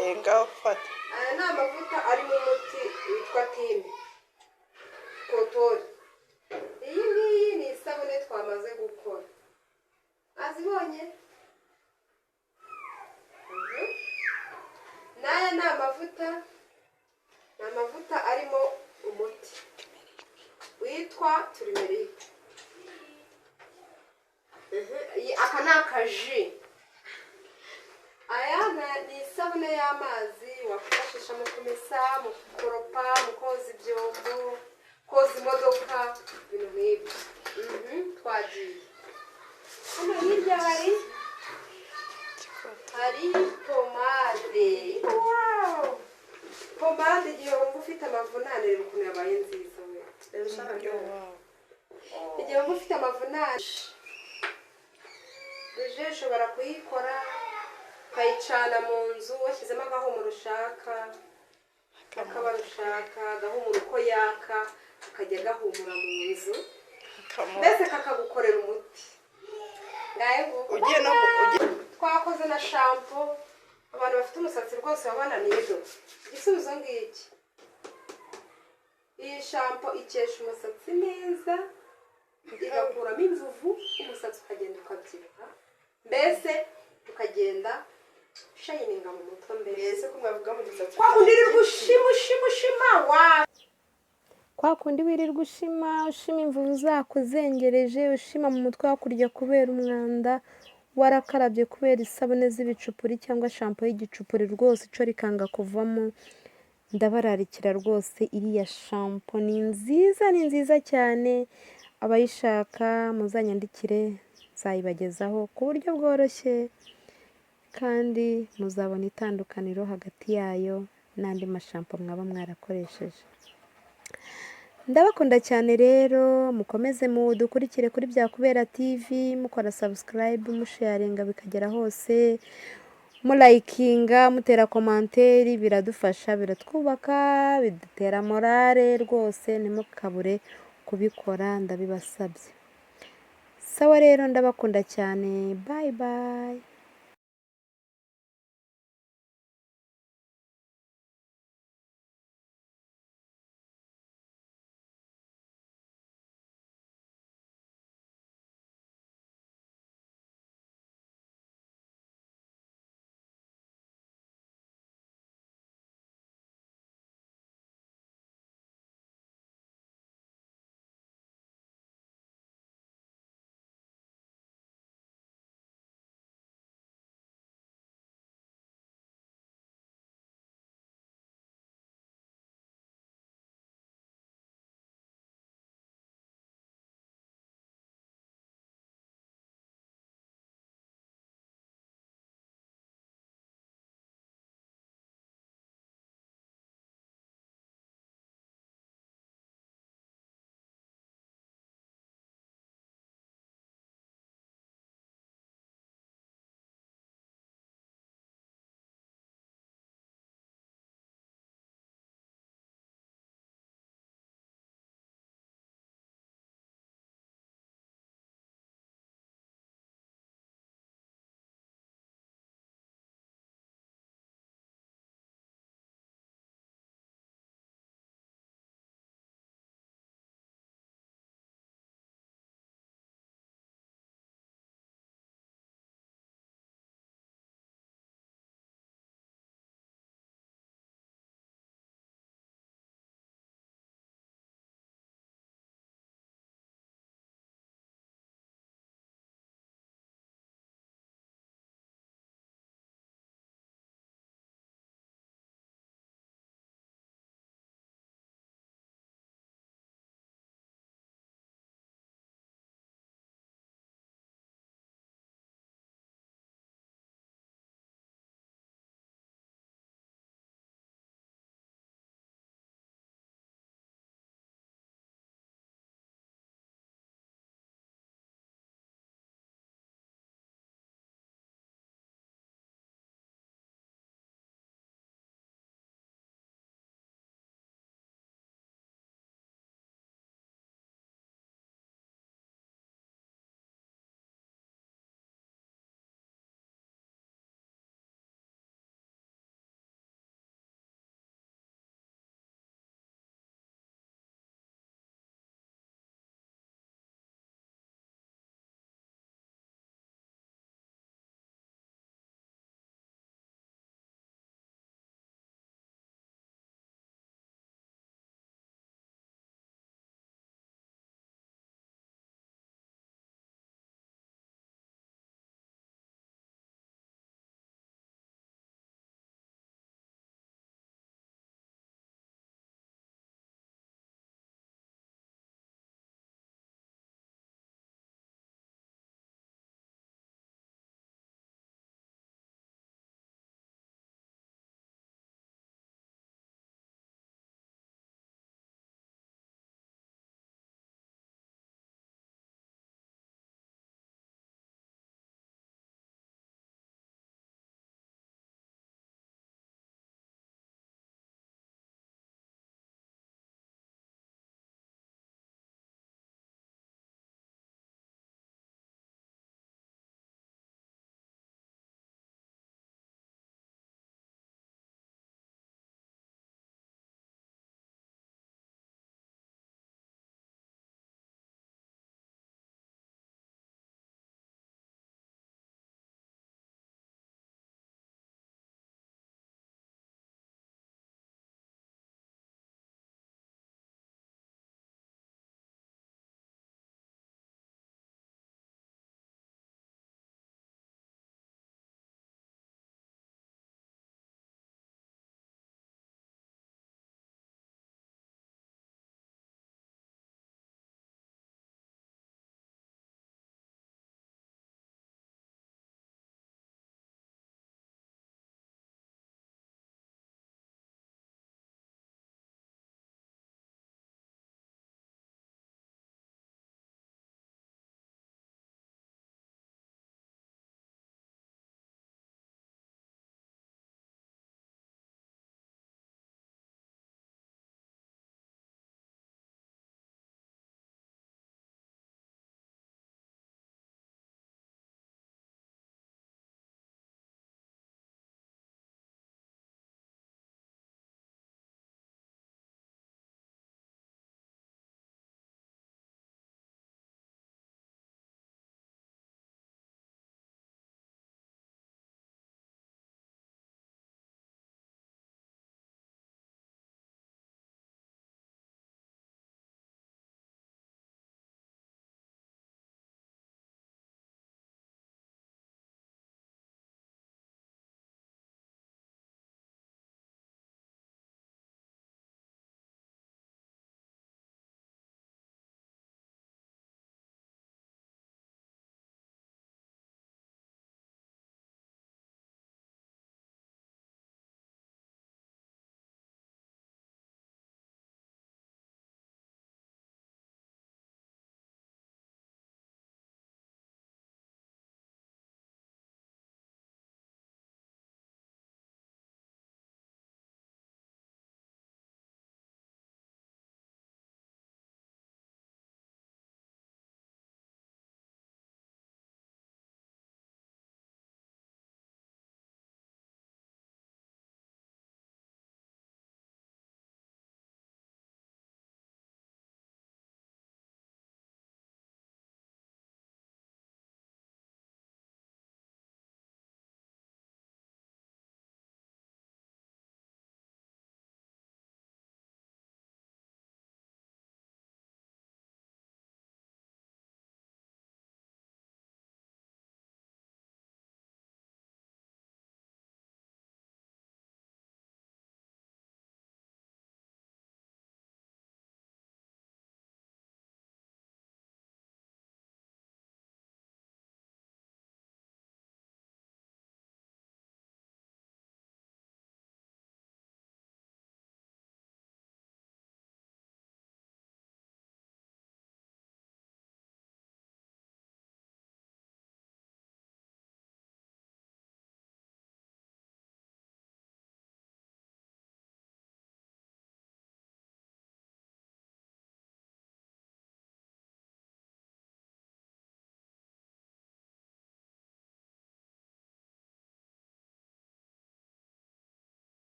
ngaho fata. Aya ni amavuta arimo umuti witwa timi kotori. Iyi ngiyi ni isabune twamaze gukora. Azibonye? N'aya ni amavuta arimo umuti witwa turimerike. Aka ni akaji. Aya ni isabune y'amazi wakwifashisha mu kumesa, mu gukoropa, mu koza ibyombo, koza imodoka, ibintu nk'ibyo. Twagiye. Hano hirya hari pomade. Wow! Pomade igihe wumva ufite amavunane, reba ukuntu yabaye nziza we. Igihe wumva ufite amavunane, deje ushobora kuyikora ukayicana mu nzu washyizemo agahumuro ushaka, akabara ushaka, agahumuro uko yaka, kakajya gahumura mu nzu, mbese kakagukorera umuti. Twakoze na shampo. Abantu bafite umusatsi rwose wabananiye do. Igisubizo ngiki. Iyi shampo ikesha umusatsi neza, igakuramo imvuvu, umusatsi ukagenda ukabyibuha, mbese ukagenda shayininga mu mutwe mbese ko mwavuga mu gisatsi. Kwa kundi wirirwa ushima imvuvu zakuzengereje, ushima mu mutwe hakurya kubera umwanda, warakarabye kubera isabune z'ibicupuri cyangwa shampo y'igicupuri rwose ico rikanga kuvamo. Ndabararikira rwose iriya shampo ni nziza cyane. Abayishaka muzanyandikire, nzayibagezaho ku buryo bworoshye kandi muzabona itandukaniro hagati yayo n'andi mashampo mwaba mwarakoresheje. Ndabakunda cyane rero, mukomeze mudukurikire kuri Byakubera TV, mukora subscribe, musharinga bikagera hose, mulayikinga, mutera komanteri, biradufasha, biratwubaka, bidutera morale rwose, ntimukabure kubikora, ndabibasabye. Sawa rero, ndabakunda cyane, bye bye.